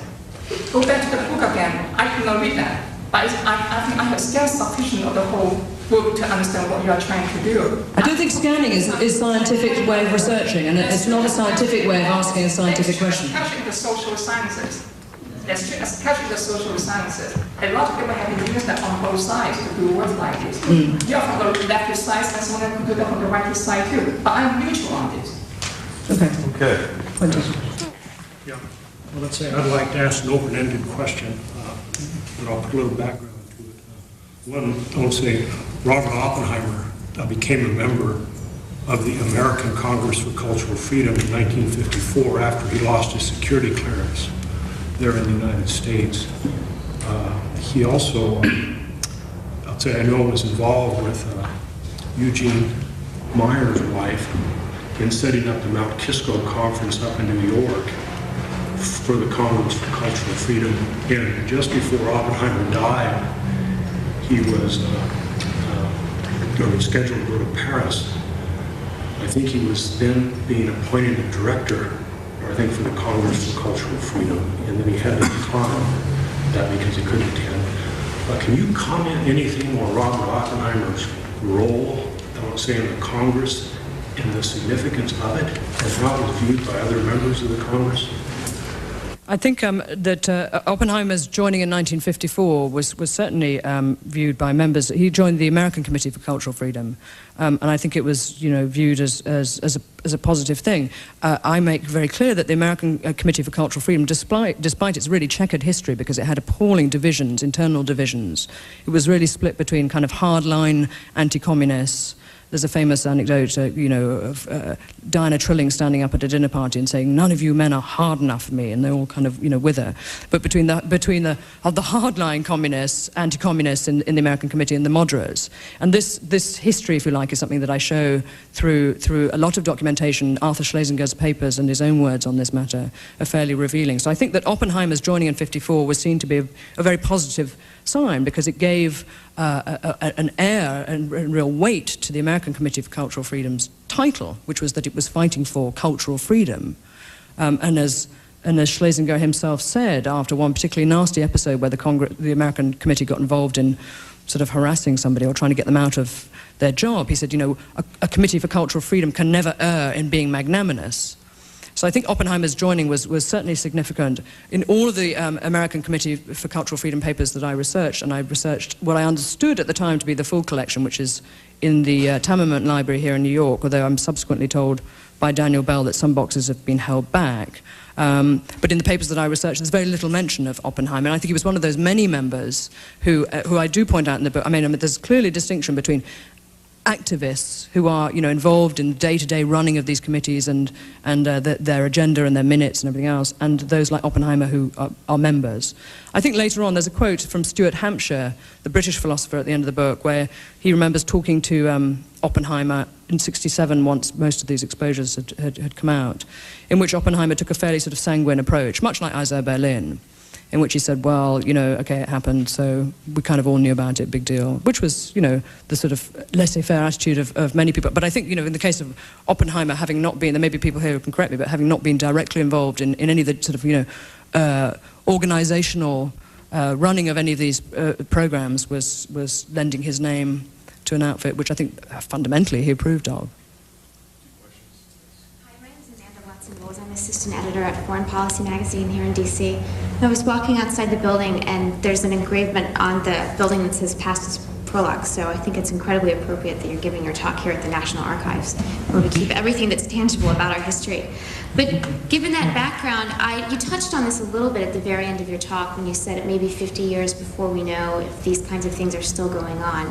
Go back to the book again. I cannot read that. But I think I have scanned sufficient of the whole book to understand what you are trying to do. I don't think scanning is a scientific way of researching, and it's not a scientific way of asking a scientific question. Especially the social sciences. Especially the social sciences. A lot of people have been using that on both sides to do work like this. You're from the left side, and someone can do that on the right side too. But I'm neutral on this. Okay. Yeah. Well, let's say I'd like to ask an open-ended question, but I'll put a little background to it. One, I want to say Robert Oppenheimer became a member of the American Congress for Cultural Freedom in 1954 after he lost his security clearance there in the United States. He also, I'll say I know, was involved with Eugene Meyer's wife in setting up the Mount Kisco Conference up in New York for the Congress for Cultural Freedom. And just before Oppenheimer died, he was scheduled to go to Paris. I think he was then being appointed a director, I think, for the Congress for Cultural Freedom, and then he had to decline that because he couldn't attend. Can you comment anything on Robert Oppenheimer's role, I want to say, in the Congress and the significance of it, and how it was viewed by other members of the Congress? I think that Oppenheimer's joining in 1954 was certainly viewed by members. He joined the American Committee for Cultural Freedom, and I think it was viewed as a positive thing. I make very clear that the American Committee for Cultural Freedom, despite its really checkered history, because it had appalling divisions, internal divisions, it was really split between kind of hardline anti-communists. There's a famous anecdote, of Diana Trilling standing up at a dinner party and saying, "None of you men are hard enough for me," and they all kind of, with her. But between the hardline communists, anti-communists in the American Committee and the moderates, and this history, if you like, is something that I show through a lot of documentation. Arthur Schlesinger's papers and his own words on this matter are fairly revealing. So I think that Oppenheimer's joining in '54 was seen to be a very positive sign, because it gave an air and real weight to the American Committee for Cultural Freedom's title, which was that it was fighting for cultural freedom. And as Schlesinger himself said, after one particularly nasty episode where the American Committee got involved in sort of harassing somebody or trying to get them out of their job, he said, you know, a Committee for Cultural Freedom can never err in being magnanimous. So I think Oppenheimer's joining was certainly significant. In all of the American Committee for Cultural Freedom papers that I researched, and I researched what I understood at the time to be the full collection, which is in the Tammerman Library here in New York, although I'm subsequently told by Daniel Bell that some boxes have been held back. But in the papers that I researched, there's very little mention of Oppenheimer. And I think he was one of those many members who I do point out in the book. I mean, there's clearly a distinction between activists who are, you know, involved in day-to-day running of these committees and their agenda and their minutes and everything else, and those like Oppenheimer who are members. I think later on there's a quote from Stuart Hampshire, the British philosopher, at the end of the book, where he remembers talking to Oppenheimer in '67, once most of these exposures had come out, in which Oppenheimer took a fairly sort of sanguine approach, much like Isaiah Berlin, in which he said, well, you know, okay, it happened, so we kind of all knew about it, big deal, which was, you know, the sort of laissez-faire attitude of many people. But I think, you know, in the case of Oppenheimer, having not been, there may be people here who can correct me, but having not been directly involved in any of the sort of, you know, organizational running of any of these programs was lending his name to an outfit which I think fundamentally he approved of. I'm assistant editor at Foreign Policy Magazine here in DC. I was walking outside the building and there's an engravement on the building that says past is prologue, so I think it's incredibly appropriate that you're giving your talk here at the National Archives, where we keep everything that's tangible about our history. But given that background, you touched on this a little bit at the very end of your talk when you said it may be 50 years before we know if these kinds of things are still going on.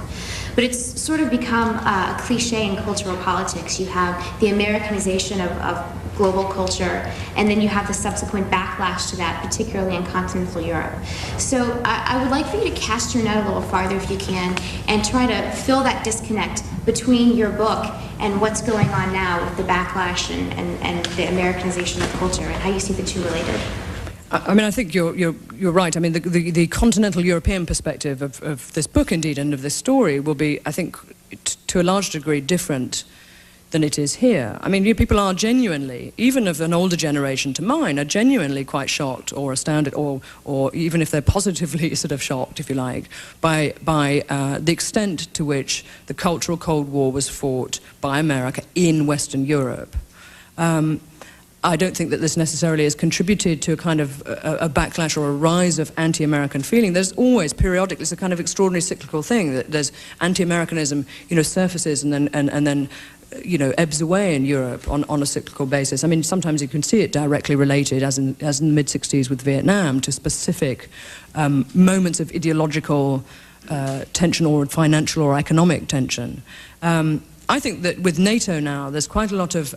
But it's sort of become a cliche in cultural politics. You have the Americanization of global culture, and then you have the subsequent backlash to that, particularly in continental Europe. So I would like for you to cast your net a little farther if you can, and try to fill that disconnect between your book and what's going on now with the backlash and the Americanization of culture, and how you see the two related. I mean, I think you're right. I mean, the continental European perspective of this book, indeed, and of this story will be, I think, to a large degree different than it is here. I mean, people are genuinely, even of an older generation to mine, are genuinely quite shocked or astounded, or even if they're positively sort of shocked, if you like, by the extent to which the cultural Cold War was fought by America in Western Europe. I don't think that this necessarily has contributed to a kind of a backlash or a rise of anti-American feeling. There's always, periodically, it's a kind of extraordinary cyclical thing that there's anti-Americanism, you know, surfaces and then you know, ebbs away in Europe on a cyclical basis. I mean, sometimes you can see it directly related, as in the mid-60s with Vietnam, to specific moments of ideological tension or financial or economic tension. I think that with NATO now, there's quite a lot of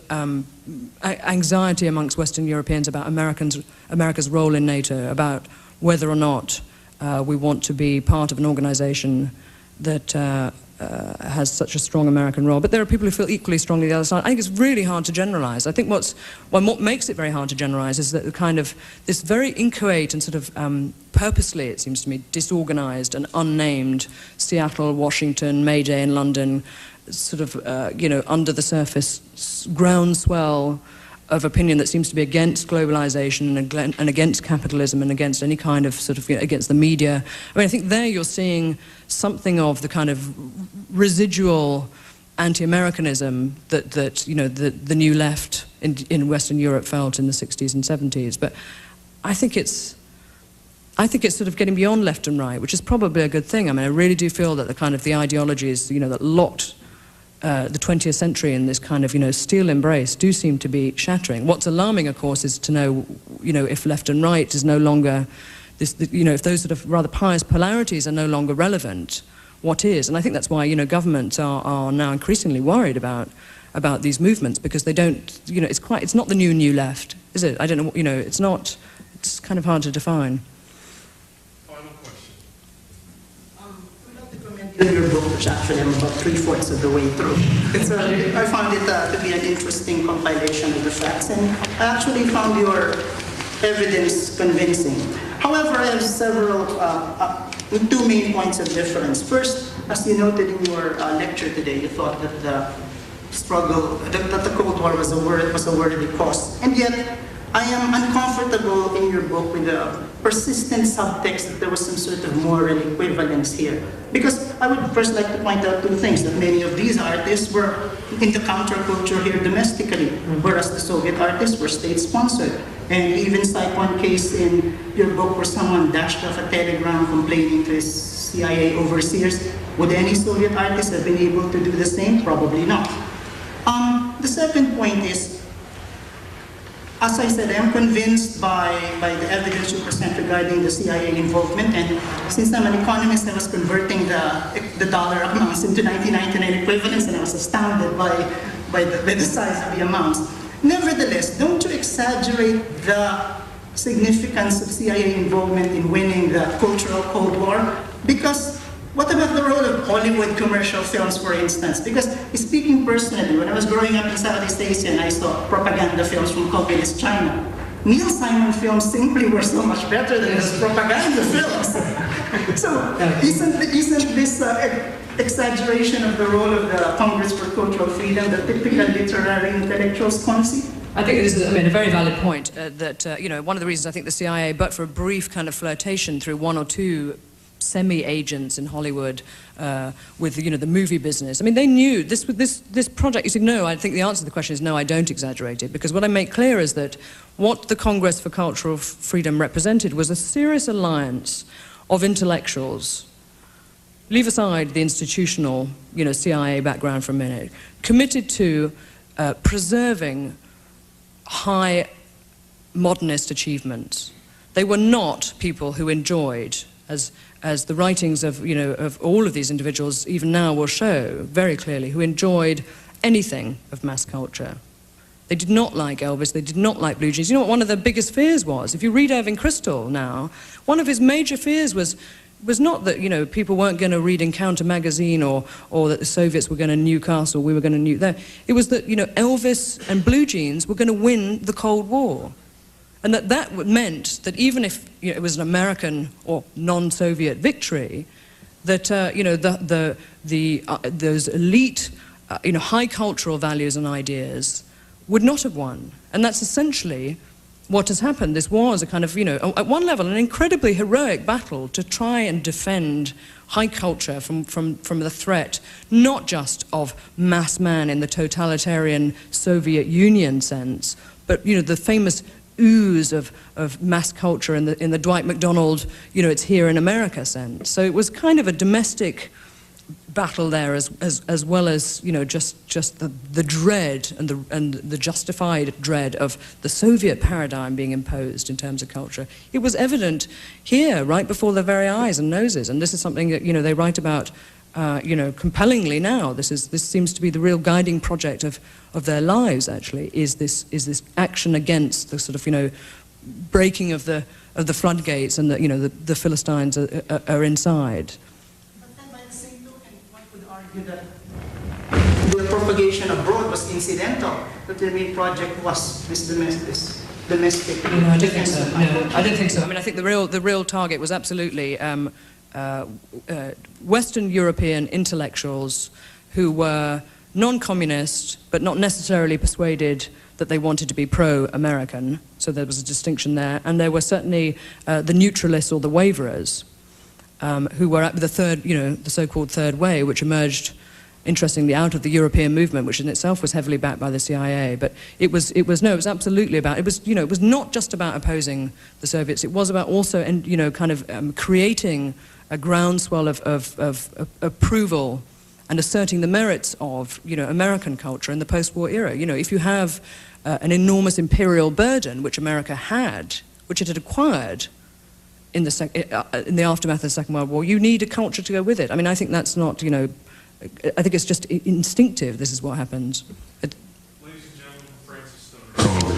anxiety amongst Western Europeans about America's role in NATO, about whether or not we want to be part of an organization that has such a strong American role. But there are people who feel equally strongly the other side. I think it's really hard to generalize. I think what makes it very hard to generalize is that the kind of this very inchoate and sort of purposely, it seems to me, disorganized and unnamed Seattle, Washington, May Day in London, sort of, you know, under the surface groundswell of opinion that seems to be against globalization and against capitalism and against any kind of sort of, you know, against the media. I mean, I think there you're seeing something of the kind of residual anti-Americanism that you know, the new left in Western Europe felt in the 60s and 70s. But I think it's sort of getting beyond left and right, which is probably a good thing. I mean, I really do feel that the kind of the ideologies, you know, that locked the 20th century in this kind of, you know, steel embrace do seem to be shattering. What's alarming, of course, is to know, you know, if left and right is no longer this, you know, if those sort of rather pious polarities are no longer relevant, what is? And I think that's why, you know, governments are now increasingly worried about these movements, because they don't, you know, it's not the new left, is it? I don't know, you know, it's kind of hard to define. Your book was actually about 3/4 of the way through. I found it to be an interesting compilation of the facts, and I actually found your evidence convincing. However, I have several with two main points of difference. First, as you noted in your lecture today, you thought that the struggle, that the Cold War was a worthy cause. And yet, I am uncomfortable in your book with the persistent subtext that there was some sort of moral equivalence here. Because I would first like to point out two things, that many of these artists were into counterculture here domestically, whereas the Soviet artists were state-sponsored. And even cite one case in your book where someone dashed off a telegram complaining to his CIA overseers. Would any Soviet artist have been able to do the same? Probably not. The second point is, as I said, I'm convinced by the evidence you present regarding the CIA involvement, and since I'm an economist, I was converting the dollar amounts into 1999 equivalents, and I was astounded by the size of the amounts. Nevertheless, don't you exaggerate the significance of CIA involvement in winning the cultural Cold War? Because what about the role of Hollywood commercial films, for instance? Because speaking personally, when I was growing up in Southeast Asia and I saw propaganda films from communist China, Neil Simon films simply were so much better than his propaganda films. So isn't this exaggeration of the role of the Congress for Cultural Freedom the typical literary intellectual's conceit? I think it is, a very valid point that, one of the reasons I think the CIA, but for a brief kind of flirtation through one or two semi-agents in Hollywood with, the movie business. I mean, they knew this project. You said, no, I think the answer to the question is no, I don't exaggerate it, because what I make clear is that what the Congress for Cultural Freedom represented was a serious alliance of intellectuals. Leave aside the institutional, CIA background for a minute, committed to preserving high modernist achievements. They were not people who enjoyed, as the writings of all of these individuals even now will show very clearly, who enjoyed anything of mass culture. They did not like Elvis, they did not like blue jeans. You know what one of their biggest fears was? If you read Irving Kristol now, one of his major fears was not that, people weren't going to read Encounter magazine or that the Soviets were going to nuke us or we were going to nuke them. It was that, Elvis and blue jeans were going to win the Cold War. And that meant that even if it was an American or non-Soviet victory, that those elite, high cultural values and ideas would not have won. And that's essentially what has happened. This was a kind of, at one level, an incredibly heroic battle to try and defend high culture from the threat, not just of mass man in the totalitarian Soviet Union sense, but, the famous ooze of mass culture in the Dwight McDonald, it's here in America sense. So it was kind of a domestic battle there as well as, just the dread and the justified dread of the Soviet paradigm being imposed in terms of culture. It was evident here, right before their very eyes and noses, and this is something that, they write about compellingly now. This seems to be the real guiding project of their lives. Actually, is this action against the sort of breaking of the floodgates, and that the Philistines are inside. But then, by the same token, one could argue that the propagation abroad was incidental. That the main project was this domestic. No, I don't think so. No, I don't think so. I mean, I think the real target was absolutely Western European intellectuals who were non-communist, but not necessarily persuaded that they wanted to be pro-American. So there was a distinction there. And there were certainly the neutralists or the waverers, who were at the third, the so-called third way, which emerged, interestingly, out of the European movement, which in itself was heavily backed by the CIA. But it was absolutely about, it was not just about opposing the Soviets. It was about also, creating a groundswell of approval and asserting the merits of, American culture in the post-war era. If you have an enormous imperial burden, which America had, which it had acquired in the aftermath of the Second World War, you need a culture to go with it. I mean, I think that's not, I think it's just instinctive. This is what happens. Ladies and gentlemen, Francis Stonor.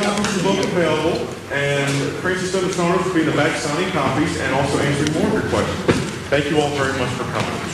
Copies of the book available, and Francis Stonor will be in the back signing copies and also answering more of your questions. Thank you all very much for coming.